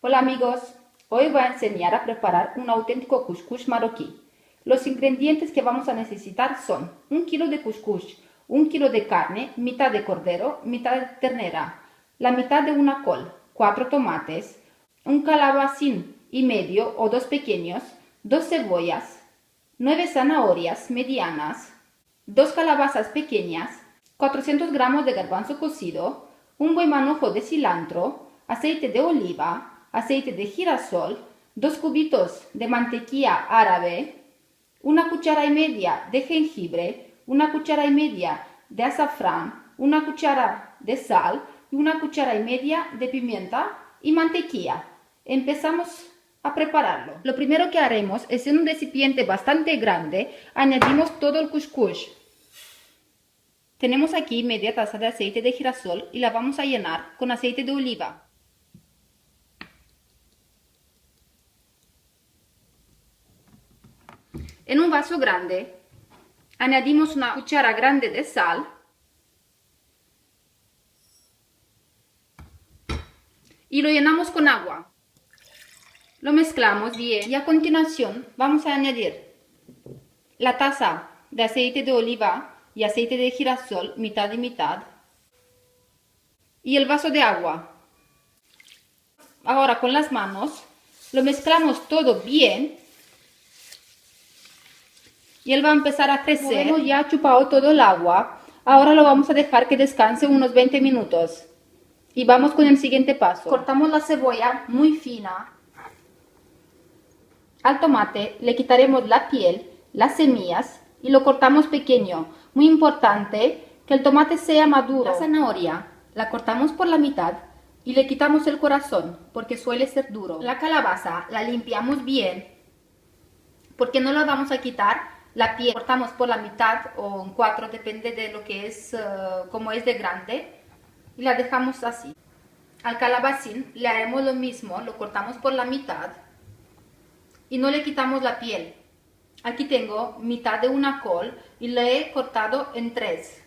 Hola amigos, hoy voy a enseñar a preparar un auténtico cuscús marroquí. Los ingredientes que vamos a necesitar son 1 kilo de cuscús, 1 kilo de carne, mitad de cordero, mitad de ternera, la mitad de una col, 4 tomates, un calabacín y medio o 2 pequeños, 2 cebollas, 9 zanahorias medianas, 2 calabazas pequeñas, 400 gramos de garbanzo cocido, un buen manojo de cilantro, aceite de oliva, aceite de girasol, 2 cubitos de mantequilla árabe, una cuchara y media de jengibre, una cuchara y media de azafrán, una cuchara de sal y una cuchara y media de pimienta y mantequilla. Empezamos a prepararlo. Lo primero que haremos es en un recipiente bastante grande añadimos todo el cuscús. Tenemos aquí media taza de aceite de girasol y la vamos a llenar con aceite de oliva. En un vaso grande añadimos una cuchara grande de sal y lo llenamos con agua. Lo mezclamos bien y a continuación vamos a añadir la taza de aceite de oliva y aceite de girasol, mitad y mitad, y el vaso de agua. Ahora con las manos lo mezclamos todo bien. Y él va a empezar a crecer. Como vemos, ya ha chupado todo el agua. Ahora lo vamos a dejar que descanse unos 20 minutos. Y vamos con el siguiente paso. Cortamos la cebolla muy fina. Al tomate le quitaremos la piel, las semillas y lo cortamos pequeño. Muy importante que el tomate sea maduro. La zanahoria la cortamos por la mitad y le quitamos el corazón porque suele ser duro. La calabaza la limpiamos bien porque no la vamos a quitar. La piel cortamos por la mitad o en 4, depende de lo que es, como es de grande, y la dejamos así. Al calabacín le haremos lo mismo, lo cortamos por la mitad y no le quitamos la piel. Aquí tengo mitad de una col y la he cortado en 3.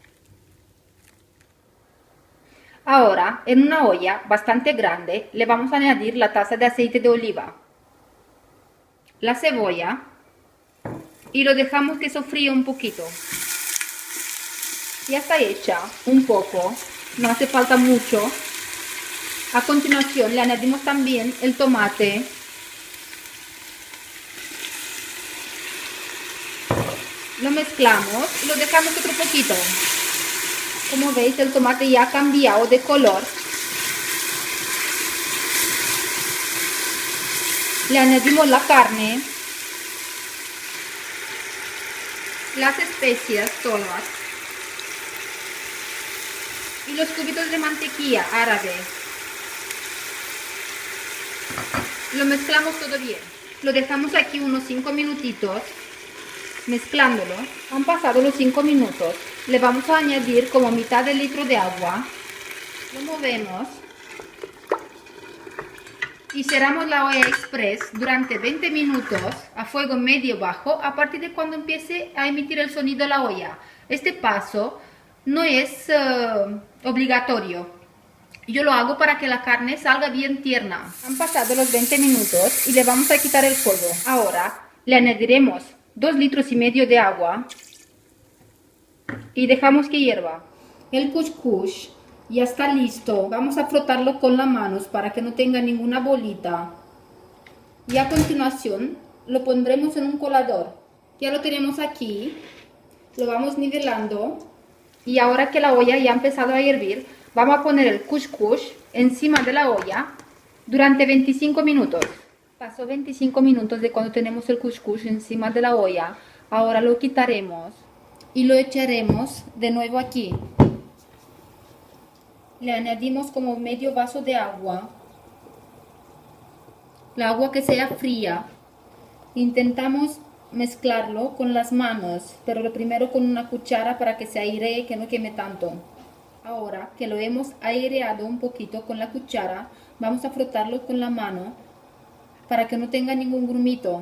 Ahora, en una olla bastante grande, le vamos a añadir la taza de aceite de oliva, la cebolla, y lo dejamos que sofría un poquito. Ya está hecha un poco, no hace falta mucho. A continuación le añadimos también el tomate. Lo mezclamos y lo dejamos otro poquito. Como veis, el tomate ya ha cambiado de color. Le añadimos la carne, las especias todas y los cubitos de mantequilla árabe. Lo mezclamos todo bien. Lo dejamos aquí unos 5 minutitos mezclándolo. Han pasado los 5 minutos. Le vamos a añadir como mitad de litro de agua. Lo movemos y cerramos la olla express durante 20 minutos a fuego medio bajo a partir de cuando empiece a emitir el sonido la olla. Este paso no es obligatorio. Yo lo hago para que la carne salga bien tierna. Han pasado los 20 minutos y le vamos a quitar el fuego. Ahora le añadiremos 2,5 litros de agua y dejamos que hierva. El cuscús ya está listo. Vamos a frotarlo con las manos para que no tenga ninguna bolita. Y a continuación lo pondremos en un colador. Ya lo tenemos aquí. Lo vamos nivelando. Y ahora que la olla ya ha empezado a hervir, vamos a poner el cuscús encima de la olla durante 25 minutos. Pasó 25 minutos de cuando tenemos el cuscús encima de la olla. Ahora lo quitaremos y lo echaremos de nuevo aquí. Le añadimos como medio vaso de agua. La agua que sea fría. Intentamos mezclarlo con las manos, pero lo primero con una cuchara para que se airee, que no queme tanto. Ahora que lo hemos aireado un poquito con la cuchara, vamos a frotarlo con la mano para que no tenga ningún grumito.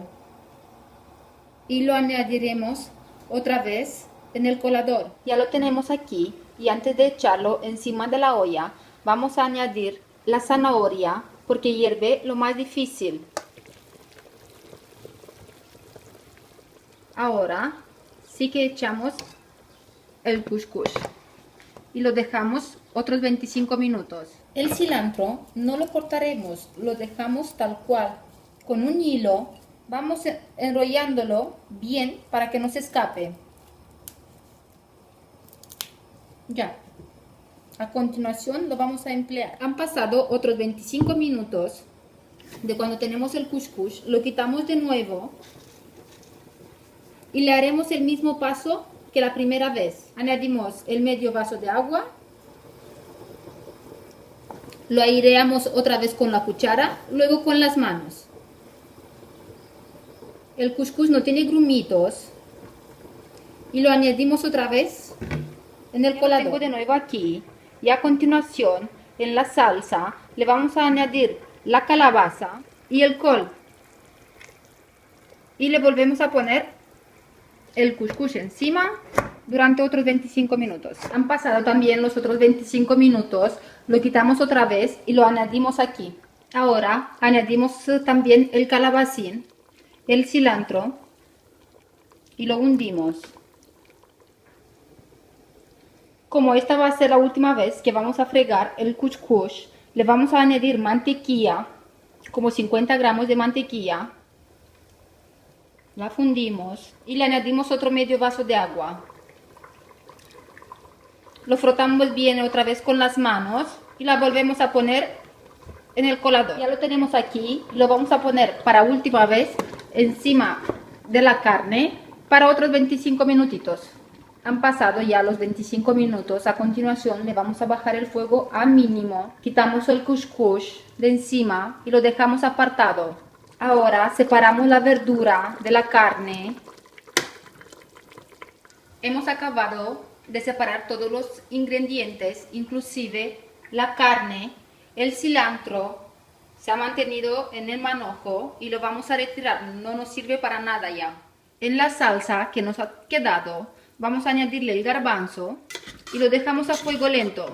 Y lo añadiremos otra vez en el colador. Ya lo tenemos aquí y antes de echarlo encima de la olla, vamos a añadir la zanahoria porque hierve lo más difícil. Ahora sí que echamos el cuscús y lo dejamos otros 25 minutos. El cilantro no lo cortaremos, lo dejamos tal cual. Con un hilo vamos enrollándolo bien para que no se escape. Ya. A continuación lo vamos a emplear. Han pasado otros 25 minutos de cuando tenemos el cuscús. Lo quitamos de nuevo y le haremos el mismo paso que la primera vez. Añadimos el medio vaso de agua. Lo aireamos otra vez con la cuchara, luego con las manos. El cuscús no tiene grumitos y lo añadimos otra vez en el colador. Lo tengo de nuevo aquí. Y a continuación, en la salsa, le vamos a añadir la calabaza y el col. Y le volvemos a poner el cuscús encima durante otros 25 minutos. Han pasado también los otros 25 minutos, lo quitamos otra vez y lo añadimos aquí. Ahora añadimos también el calabacín, el cilantro y lo hundimos. Como esta va a ser la última vez que vamos a fregar el cuscús, le vamos a añadir mantequilla, como 50 gramos de mantequilla. La fundimos y le añadimos otro medio vaso de agua. Lo frotamos bien otra vez con las manos y la volvemos a poner en el colador. Ya lo tenemos aquí, lo vamos a poner para última vez encima de la carne para otros 25 minutitos. Han pasado ya los 25 minutos, a continuación le vamos a bajar el fuego a mínimo, quitamos el cuscús de encima y lo dejamos apartado. Ahora separamos la verdura de la carne. Hemos acabado de separar todos los ingredientes, inclusive la carne, el cilantro se ha mantenido en el manojo y lo vamos a retirar, no nos sirve para nada ya. En la salsa que nos ha quedado, vamos a añadirle el garbanzo y lo dejamos a fuego lento,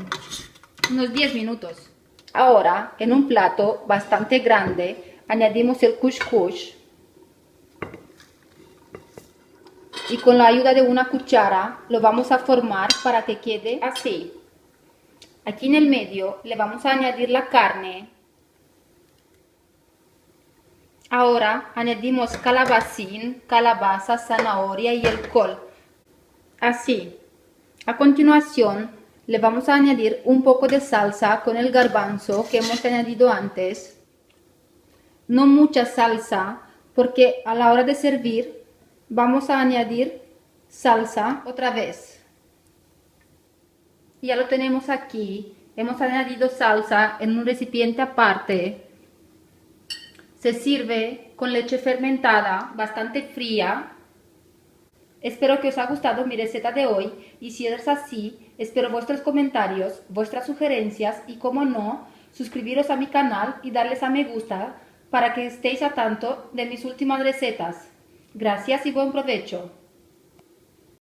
unos 10 minutos. Ahora, en un plato bastante grande, añadimos el cuscús y con la ayuda de una cuchara lo vamos a formar para que quede así. Aquí en el medio le vamos a añadir la carne. Ahora añadimos calabacín, calabaza, zanahoria y el col. Así. A continuación le vamos a añadir un poco de salsa con el garbanzo que hemos añadido antes. No mucha salsa porque a la hora de servir vamos a añadir salsa otra vez. Ya lo tenemos aquí. Hemos añadido salsa en un recipiente aparte. Se sirve con leche fermentada bastante fría. Espero que os haya gustado mi receta de hoy y si es así, espero vuestros comentarios, vuestras sugerencias y, como no, suscribiros a mi canal y darles a me gusta para que estéis a tanto de mis últimas recetas. Gracias y buen provecho.